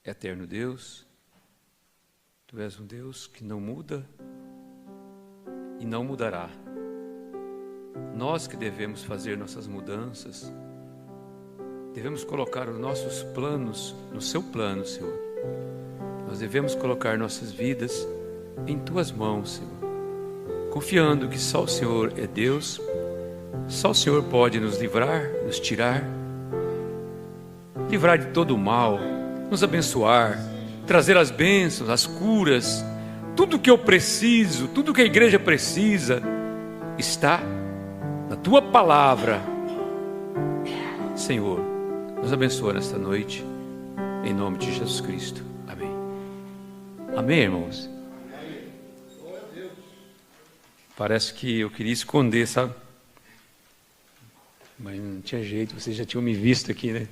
eterno Deus, Tu és um Deus que não muda e não mudará. Nós que devemos fazer nossas mudanças, devemos colocar os nossos planos no Seu plano, Senhor. Nós devemos colocar nossas vidas em Tuas mãos, Senhor, confiando que só o Senhor é Deus, só o Senhor pode nos livrar, nos tirar de todo o mal, nos abençoar, trazer as bênçãos, as curas, tudo que eu preciso, tudo que a igreja precisa, está na Tua palavra. Senhor, nos abençoa nesta noite, em nome de Jesus Cristo. Amém. Amém, irmãos? Parece que eu queria esconder, sabe? Mas não tinha jeito, vocês já tinham me visto aqui, né?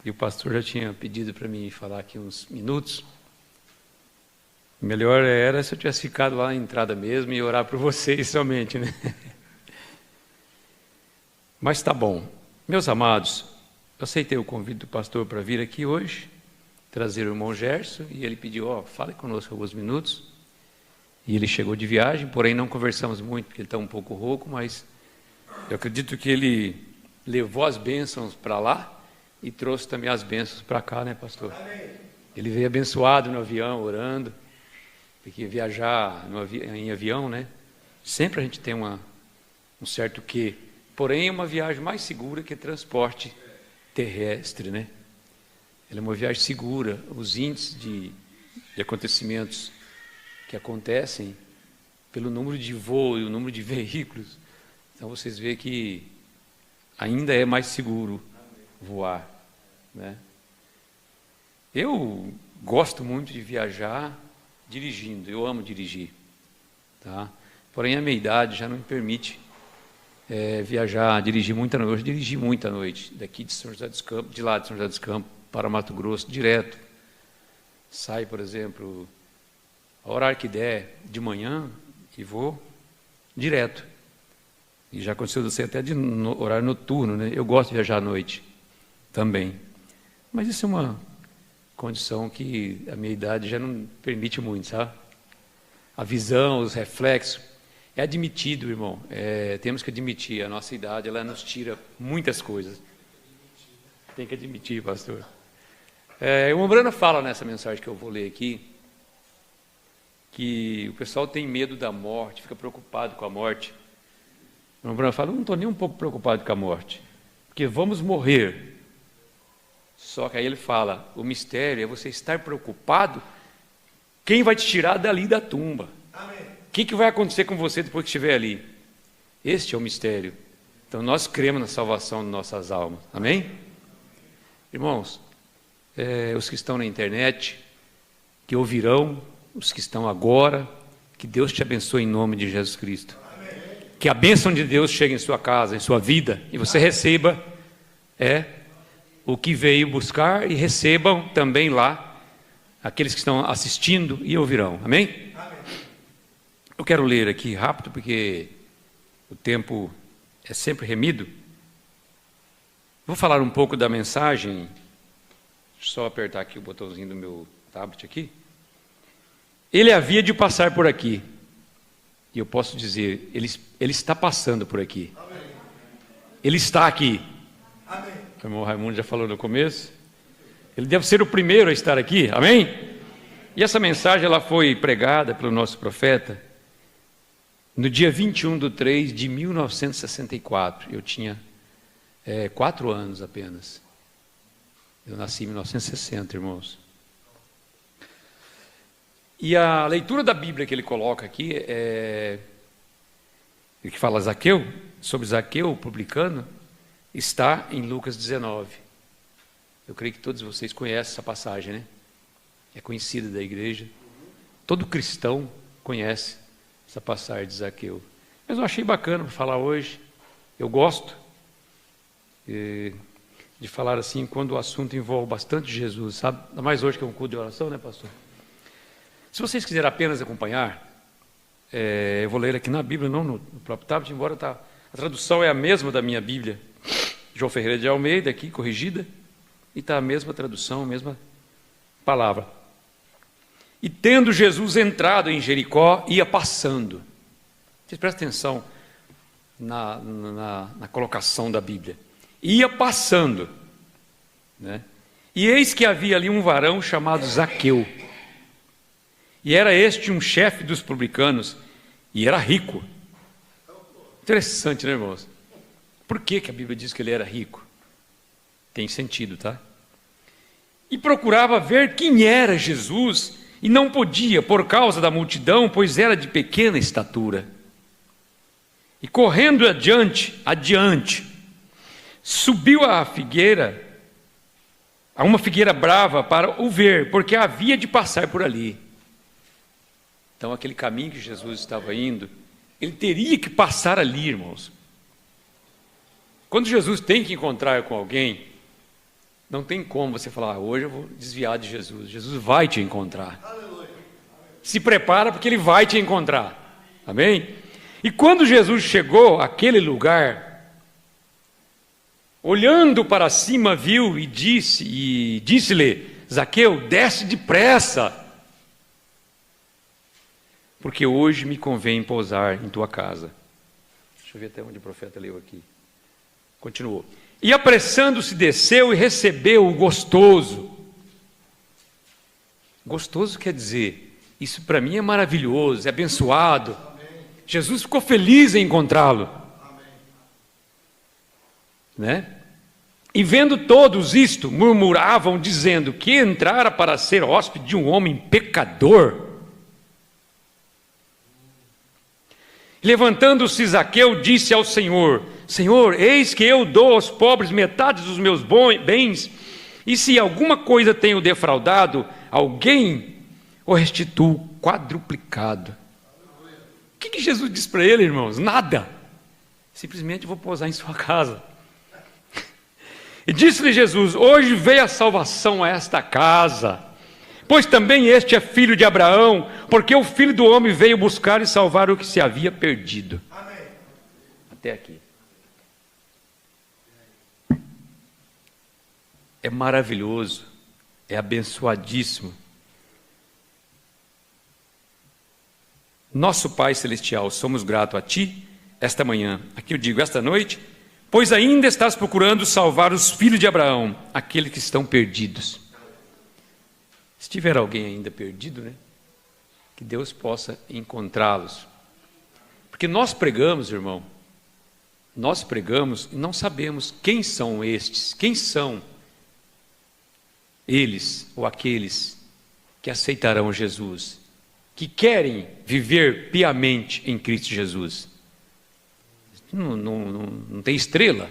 E o pastor já tinha pedido para mim falar aqui uns minutos. Melhor era se eu tivesse ficado lá na entrada mesmo e orar por vocês somente, né? Mas tá bom. Meus amados, eu aceitei o convite do pastor para vir aqui hoje, trazer o irmão Gerson, e ele pediu, fale conosco alguns minutos. E ele chegou de viagem, porém não conversamos muito, porque ele está um pouco rouco, mas eu acredito que ele levou as bênçãos para lá e trouxe também as bênçãos para cá, né, pastor? Amém. Ele veio abençoado no avião, orando, porque viajar em avião, né? Sempre a gente tem um certo quê. Porém, é uma viagem mais segura que transporte terrestre, né? Ela é uma viagem segura. Os índices de acontecimentos que acontecem pelo número de voo e o número de veículos, então vocês veem que ainda é mais seguro voar, né? Eu gosto muito de viajar dirigindo, eu amo dirigir, tá? Porém a minha idade já não me permite viajar, dirigir muita noite. Eu dirigi muita noite, daqui de São José dos Campos, de lá de São José dos Campos para Mato Grosso, direto. Sai, por exemplo, a horário que der de manhã e vou direto. E já aconteceu de ser até de horário noturno, né? Eu gosto de viajar à noite também. Mas isso é uma condição que a minha idade já não permite muito, sabe? A visão, os reflexos, é admitido, irmão. Temos que admitir, a nossa idade, ela nos tira muitas coisas. Tem que admitir, pastor. O Ombrana fala nessa mensagem que eu vou ler aqui, que o pessoal tem medo da morte, fica preocupado com a morte. O Ombrana fala, eu não estou nem um pouco preocupado com a morte, porque vamos morrer. Só que aí ele fala, o mistério é você estar preocupado, quem vai te tirar dali da tumba? Amém. O que vai acontecer com você depois que estiver ali? Este é o mistério. Então nós cremos na salvação de nossas almas. Amém? Irmãos, os que estão na internet, que ouvirão, os que estão agora, que Deus te abençoe em nome de Jesus Cristo. Amém. Que a bênção de Deus chegue em sua casa, em sua vida, e você receba o que veio buscar, e recebam também lá aqueles que estão assistindo e ouvirão. Amém? Amém. Eu quero ler aqui rápido, porque o tempo é sempre remido. Vou falar um pouco da mensagem. Deixa eu só apertar aqui o botãozinho do meu tablet aqui. Ele havia de passar por aqui. E eu posso dizer, ele está passando por aqui. Amém. Ele está aqui. Amém. O irmão Raimundo já falou no começo. Ele deve ser o primeiro a estar aqui. Amém? E essa mensagem ela foi pregada pelo nosso profeta no dia 21/3/1964. Eu tinha 4 anos apenas. Eu nasci em 1960, irmãos. E a leitura da Bíblia que ele coloca aqui, que fala Zaqueu, sobre Zaqueu, o publicano, está em Lucas 19. Eu creio que todos vocês conhecem essa passagem, né? É conhecida da igreja. Todo cristão conhece essa passagem de Zaqueu. Mas eu achei bacana para falar hoje. Eu gosto de falar assim quando o assunto envolve bastante Jesus, sabe? Ainda mais hoje que é um culto de oração, né, pastor? Se vocês quiserem apenas acompanhar, eu vou ler aqui na Bíblia, não no próprio tablet, embora a tradução é a mesma da minha Bíblia, João Ferreira de Almeida, aqui, corrigida. E está a mesma tradução, a mesma palavra. E tendo Jesus entrado em Jericó, ia passando. Vocês prestem atenção na colocação da Bíblia. Ia passando, né? E eis que havia ali um varão chamado Zaqueu. E era este um chefe dos publicanos, e era rico. Interessante, né, irmãos? Por que a Bíblia diz que ele era rico? Tem sentido, tá? E procurava ver quem era Jesus, e não podia, por causa da multidão, pois era de pequena estatura. E correndo adiante, subiu a uma figueira brava para o ver, porque havia de passar por ali. Então, aquele caminho que Jesus estava indo, ele teria que passar ali, irmãos. Quando Jesus tem que encontrar com alguém, não tem como você falar, hoje eu vou desviar de Jesus. Jesus vai te encontrar. Aleluia. Se prepara porque ele vai te encontrar. Amém? E quando Jesus chegou àquele lugar, olhando para cima, viu e disse-lhe, Zaqueu, desce depressa, porque hoje me convém pousar em tua casa. Deixa eu ver até onde o profeta leu aqui. Continuou. E apressando-se desceu e recebeu o gostoso. Gostoso quer dizer, isso para mim é maravilhoso, é abençoado. Amém. Jesus ficou feliz em encontrá-lo. Né? E vendo todos isto, murmuravam, dizendo que entrara para ser hóspede de um homem pecador. Levantando-se Zaqueu, disse ao Senhor, Senhor, eis que eu dou aos pobres metade dos meus bens, e se alguma coisa tenho defraudado, alguém o restituo quadruplicado. O que Jesus disse para ele, irmãos? Nada. Simplesmente vou pousar em sua casa. E disse-lhe Jesus, hoje veio a salvação a esta casa, pois também este é filho de Abraão, porque o Filho do Homem veio buscar e salvar o que se havia perdido. Amém. Até aqui. É maravilhoso, é abençoadíssimo. Nosso Pai Celestial, somos gratos a Ti esta manhã, aqui eu digo esta noite, pois ainda estás procurando salvar os filhos de Abraão, aqueles que estão perdidos. Se tiver alguém ainda perdido, né? Que Deus possa encontrá-los. Porque nós pregamos, irmão, nós pregamos e não sabemos quem são estes, quem são eles ou aqueles que aceitarão Jesus, que querem viver piamente em Cristo Jesus. Não tem estrela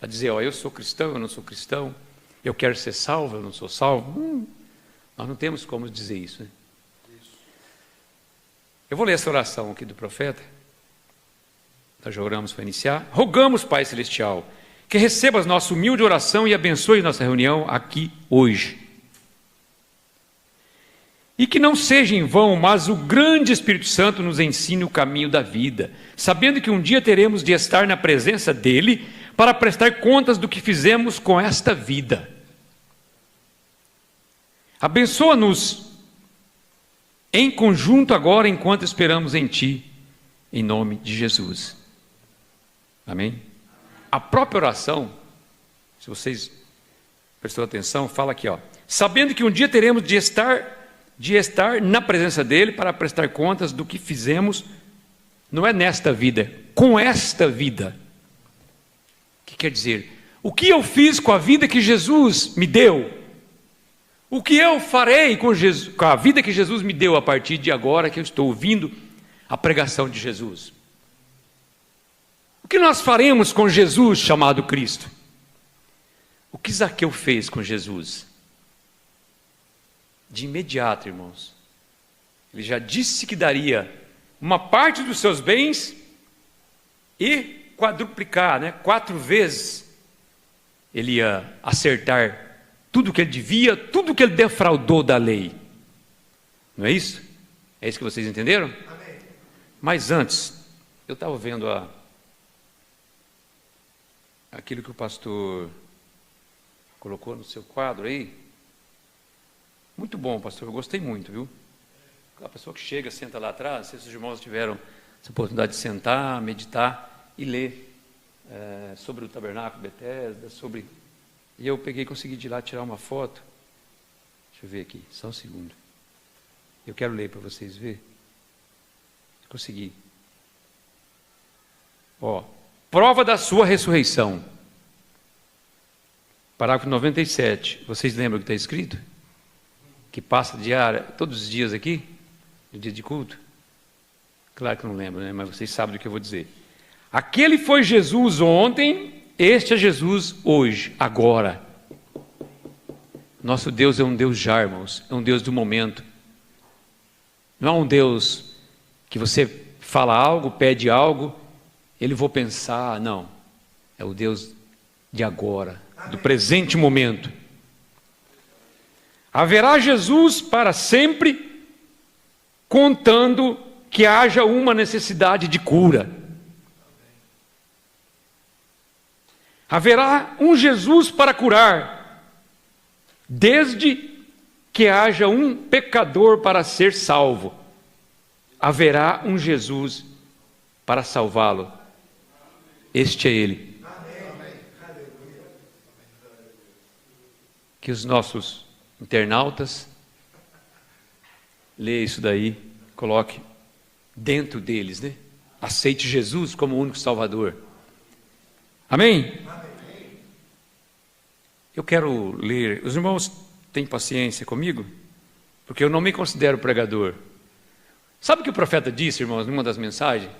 a dizer, ó, eu sou cristão, eu não sou cristão, eu quero ser salvo, eu não sou salvo. Nós não temos como dizer isso, né? Eu vou ler essa oração aqui do profeta. Nós já oramos para iniciar. Rogamos, Pai Celestial, que recebas nossa humilde oração e abençoe nossa reunião aqui hoje. E que não seja em vão, mas o grande Espírito Santo nos ensine o caminho da vida, sabendo que um dia teremos de estar na presença dEle para prestar contas do que fizemos com esta vida. Abençoa-nos em conjunto agora, enquanto esperamos em Ti, em nome de Jesus. Amém? A própria oração, se vocês prestou atenção, fala aqui, ó, sabendo que um dia teremos de estar na presença dEle para prestar contas do que fizemos, não é nesta vida, com esta vida. O que quer dizer? O que eu fiz com a vida que Jesus me deu? O que eu farei com a vida que Jesus me deu a partir de agora que eu estou ouvindo a pregação de Jesus? O que nós faremos com Jesus chamado Cristo? O que Zaqueu fez com Jesus? De imediato, irmãos, ele já disse que daria uma parte dos seus bens e quadruplicar, né? 4 vezes ele ia acertar tudo que ele devia, tudo que ele defraudou da lei. Não é isso? É isso que vocês entenderam? Amém. Mas antes, eu estava vendo aquilo que o pastor colocou no seu quadro aí. Muito bom, pastor, eu gostei muito, viu? A pessoa que chega, senta lá atrás, não sei se os irmãos tiveram essa oportunidade de sentar, meditar e ler sobre o tabernáculo de Betesda, sobre... E eu peguei e consegui de lá tirar uma foto. Deixa eu ver aqui, só um segundo. Eu quero ler para vocês verem. Consegui. Prova da sua ressurreição. Parágrafo 97. Vocês lembram o que está escrito? Que passa diária, todos os dias aqui? No dia de culto? Claro que não lembro, né? Mas vocês sabem do que eu vou dizer. Aquele foi Jesus ontem, este é Jesus hoje, agora. Nosso Deus é um Deus já, irmãos. É um Deus do momento. Não é um Deus que você fala algo, pede algo, ele vou pensar, não. É o Deus de agora, do presente momento. Haverá Jesus para sempre, contando que haja uma necessidade de cura. Haverá um Jesus para curar, desde que haja um pecador para ser salvo. Haverá um Jesus para salvá-lo. Este é Ele. Que os nossos internautas leiam isso daí, coloque dentro deles, né? Aceite Jesus como o único Salvador. Amém? Eu quero ler. Os irmãos têm paciência comigo? Porque eu não me considero pregador. Sabe o que o profeta disse, irmãos, numa das mensagens?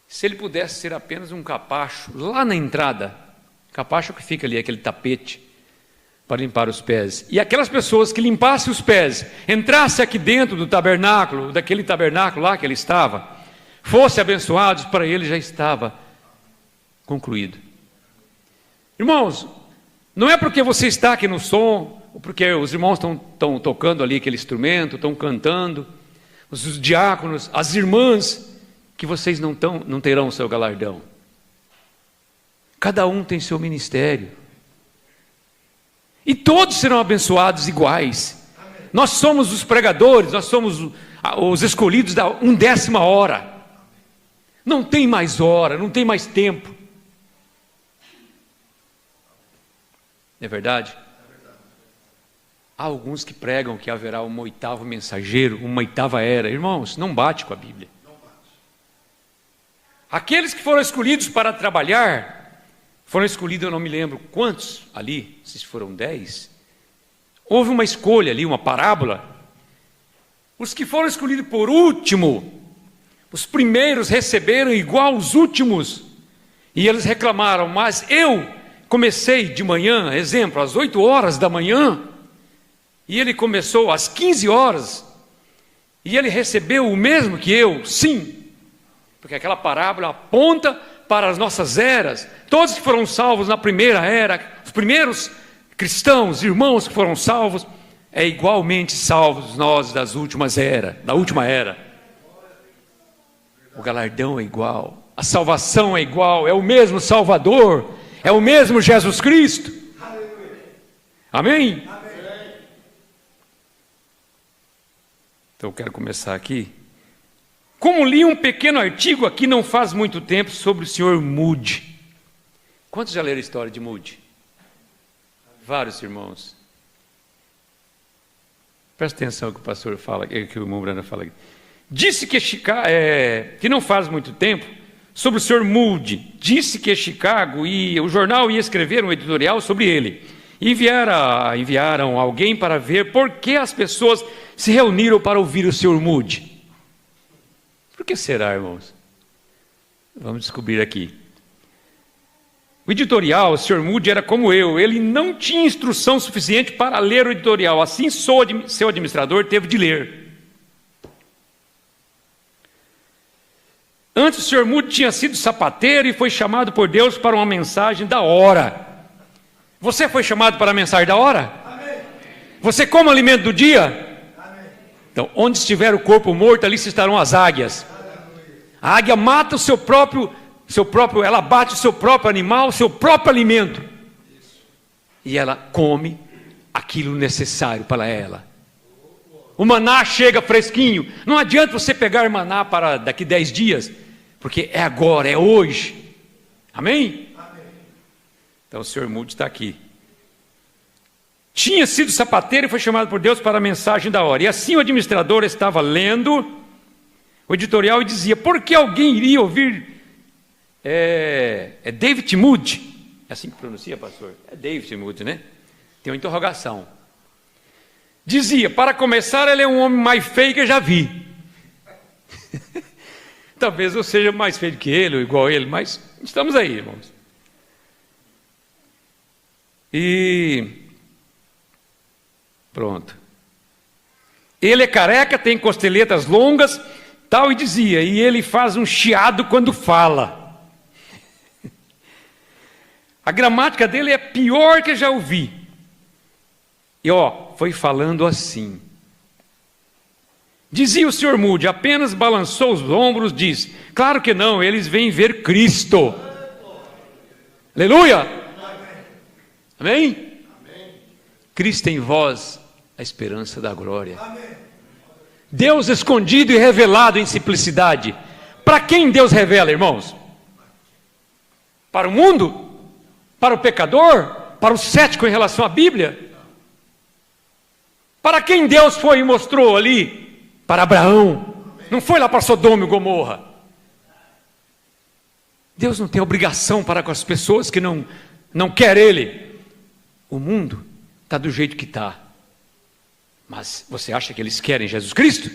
Se ele pudesse ser apenas um capacho, lá na entrada, capacho que fica ali, aquele tapete, para limpar os pés. E aquelas pessoas que limpassem os pés, entrassem aqui dentro do tabernáculo, daquele tabernáculo lá que ele estava, fossem abençoados, para ele já estava concluído. Irmãos, não é porque você está aqui no som, ou porque os irmãos estão tocando ali aquele instrumento, estão cantando, os diáconos, as irmãs, que vocês não terão o seu galardão. Cada um tem seu ministério. E todos serão abençoados iguais. Amém. Nós somos os pregadores, nós somos os escolhidos da 1/10 hora. Não tem mais hora, não tem mais tempo. Não é verdade? Há alguns que pregam que haverá um 8º mensageiro, uma 8ª era. Irmãos, não bate com a Bíblia. Aqueles que foram escolhidos para trabalhar, foram escolhidos, eu não me lembro quantos ali, se foram 10. Houve uma escolha ali, uma parábola. Os que foram escolhidos por último, os primeiros receberam igual aos últimos. E eles reclamaram, mas eu comecei de manhã, exemplo, às 8 horas da manhã, e ele começou às 15 horas, e ele recebeu o mesmo que eu, sim. Porque aquela parábola aponta para as nossas eras. Todos que foram salvos na primeira era, os primeiros cristãos, irmãos que foram salvos, é igualmente salvos nós das últimas eras, da última era. O galardão é igual, a salvação é igual, é o mesmo Salvador, é o mesmo Jesus Cristo. Amém? Então eu quero começar aqui. Como li um pequeno artigo aqui não faz muito tempo sobre o senhor Moody. Quantos já leram a história de Moody? Vários irmãos. Presta atenção que o pastor fala, que o irmão Brana fala aqui. Disse que não faz muito tempo, sobre o senhor Moody. Disse que Chicago e o jornal ia escrever um editorial sobre ele. Enviaram alguém para ver por que as pessoas se reuniram para ouvir o senhor Moody. Por que será, irmãos? Vamos descobrir aqui. O editorial, o Sr. Moody era como eu, ele não tinha instrução suficiente para ler o editorial, assim seu administrador teve de ler. Antes o Sr. Moody tinha sido sapateiro e foi chamado por Deus para uma mensagem da hora. Você foi chamado para a mensagem da hora? Amém. Você come o alimento do dia? Então, onde estiver o corpo morto, ali se estarão as águias. A águia mata o seu próprio, ela bate o seu próprio animal, o seu próprio alimento. e ela come aquilo necessário para ela. O maná chega fresquinho. Não adianta você pegar maná para daqui 10 dias, porque é agora, é hoje. Amém? Amém. Então o Sr. Moody está aqui. Tinha sido sapateiro e foi chamado por Deus para a mensagem da hora. E assim o administrador estava lendo o editorial e dizia: por que alguém iria ouvir David Moody? É assim que pronuncia, pastor? É David Moody, né? Tem uma interrogação. Dizia: para começar, ele é um homem mais feio que eu já vi. Talvez eu seja mais feio que ele, ou igual a ele, mas estamos aí, irmãos. E pronto. Ele é careca, tem costeletas longas, tal, e dizia, e ele faz um chiado quando fala. A gramática dele é pior que eu já ouvi. E foi falando assim. Dizia o Sr. Moody, apenas balançou os ombros, diz: claro que não, eles vêm ver Cristo. Aleluia! Amém? Amém? Cristo em vós, a esperança da glória. Amém. Deus escondido e revelado em simplicidade. Para quem Deus revela, irmãos? Para o mundo? Para o pecador? Para o cético em relação à Bíblia? Para quem Deus foi e mostrou ali? Para Abraão. Não foi lá para Sodoma e Gomorra. Deus não tem obrigação para com as pessoas que não querem Ele. O mundo está do jeito que está. Mas você acha que eles querem Jesus Cristo?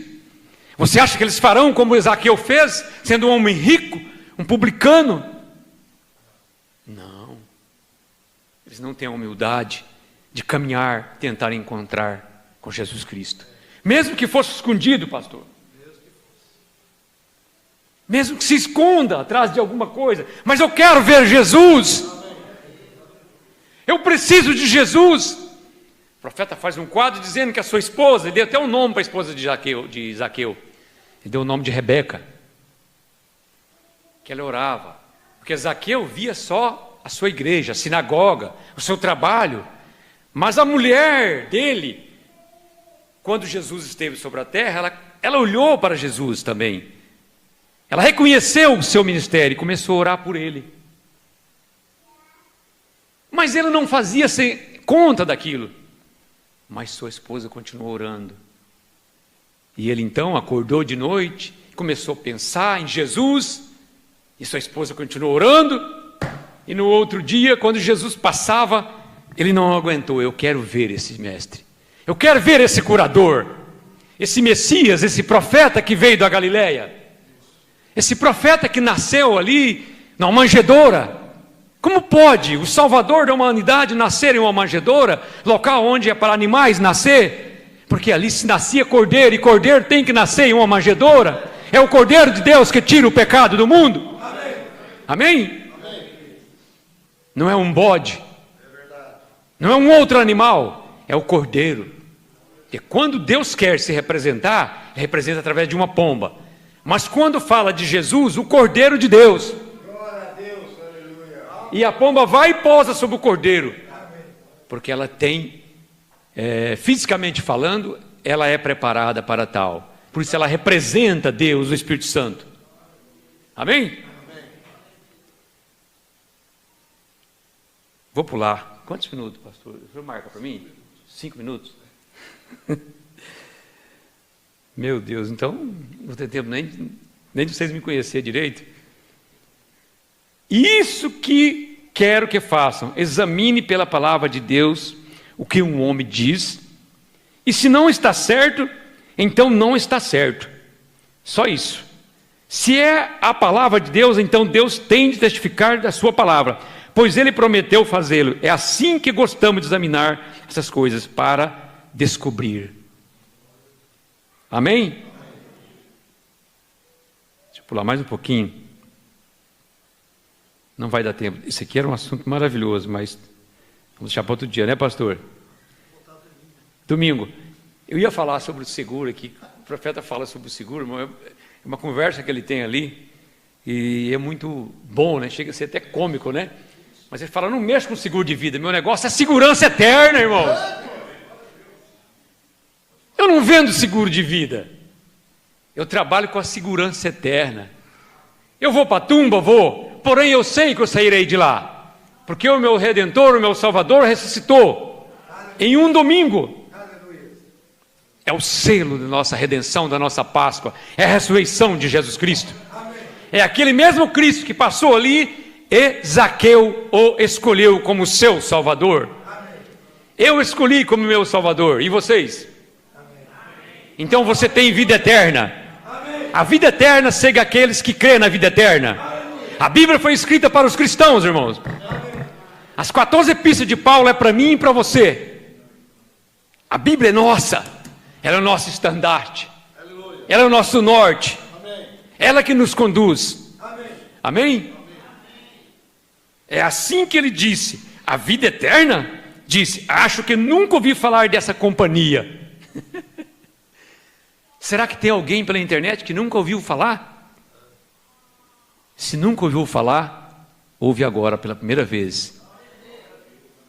Você acha que eles farão como Zaqueu fez, sendo um homem rico, um publicano? Não. Eles não têm a humildade de caminhar, tentar encontrar com Jesus Cristo. Mesmo que fosse escondido, pastor. Mesmo que se esconda atrás de alguma coisa. Mas eu quero ver Jesus. Eu preciso de Jesus. O profeta faz um quadro dizendo que a sua esposa, ele deu até um nome para a esposa de Zaqueu. Ele deu o nome de Rebeca. Que ela orava. Porque Zaqueu via só a sua igreja, a sinagoga, o seu trabalho. Mas a mulher dele, quando Jesus esteve sobre a terra, ela olhou para Jesus também. Ela reconheceu o seu ministério e começou a orar por ele. Mas ele não fazia conta daquilo. Mas sua esposa continuou orando. E ele então acordou de noite, começou a pensar em Jesus, e sua esposa continuou orando. E no outro dia, quando Jesus passava, ele não aguentou. Eu quero ver esse mestre. Eu quero ver esse curador, esse Messias, esse profeta que veio da Galileia, esse profeta que nasceu ali na manjedoura. Como pode o Salvador da humanidade nascer em uma manjedoura, local onde é para animais nascer? Porque ali se nascia cordeiro, e cordeiro tem que nascer em uma manjedoura. É o Cordeiro de Deus que tira o pecado do mundo. Amém? Amém? Não é um bode, não é um outro animal, é o cordeiro. E quando Deus quer se representar, representa através de uma pomba. Mas quando fala de Jesus, o Cordeiro de Deus, glória a Deus, aleluia. E a pomba vai e pousa sobre o cordeiro, porque ela tem, fisicamente falando, ela é preparada para tal. Por isso ela representa Deus, o Espírito Santo. Amém? Amém. Vou pular. Quantos minutos, pastor? O senhor marca para mim? 5 minutos? Meu Deus, então não vou ter tempo nem de vocês me conhecerem direito. Isso que quero que façam: examine pela palavra de Deus o que um homem diz, e se não está certo, então não está certo. Só isso. Se é a palavra de Deus, então Deus tem de testificar da sua palavra, pois Ele prometeu fazê-lo. É assim que gostamos de examinar essas coisas, para descobrir. Amém? Deixa eu pular mais um pouquinho. Não vai dar tempo. Esse aqui era um assunto maravilhoso, mas vamos deixar para outro dia, né, pastor? Domingo. Eu ia falar sobre o seguro aqui. O profeta fala sobre o seguro, é uma conversa que ele tem ali, e é muito bom, né? Chega a ser até cômico, né? Mas ele fala, não mexa com seguro de vida, meu negócio é segurança eterna, irmãos. Eu não vendo seguro de vida. Eu trabalho com a segurança eterna. Eu vou para a tumba, vou, porém eu sei que eu sairei de lá, porque o meu Redentor, o meu Salvador ressuscitou em um domingo. É o selo da nossa redenção, da nossa Páscoa, é a ressurreição de Jesus Cristo. É aquele mesmo Cristo que passou ali e Zaqueu o escolheu como seu Salvador. Eu escolhi como meu Salvador, e vocês? Então você tem vida eterna. A vida eterna chega àqueles que crêem na vida eterna. A Bíblia foi escrita para os cristãos, irmãos. As 14 epístolas de Paulo é para mim e para você. A Bíblia é nossa. Ela é o nosso estandarte. Ela é o nosso norte. Ela que nos conduz. Amém? É assim que ele disse. A vida eterna? Disse, acho que nunca ouvi falar dessa companhia. Será que tem alguém pela internet que nunca ouviu falar? Se nunca ouviu falar, ouve agora pela primeira vez.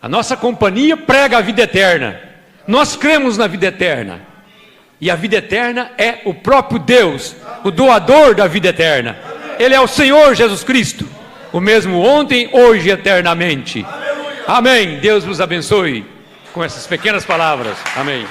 A nossa companhia prega a vida eterna. Nós cremos na vida eterna. E a vida eterna é o próprio Deus, o doador da vida eterna. Ele é o Senhor Jesus Cristo, o mesmo ontem, hoje e eternamente. Amém. Deus vos abençoe com essas pequenas palavras. Amém.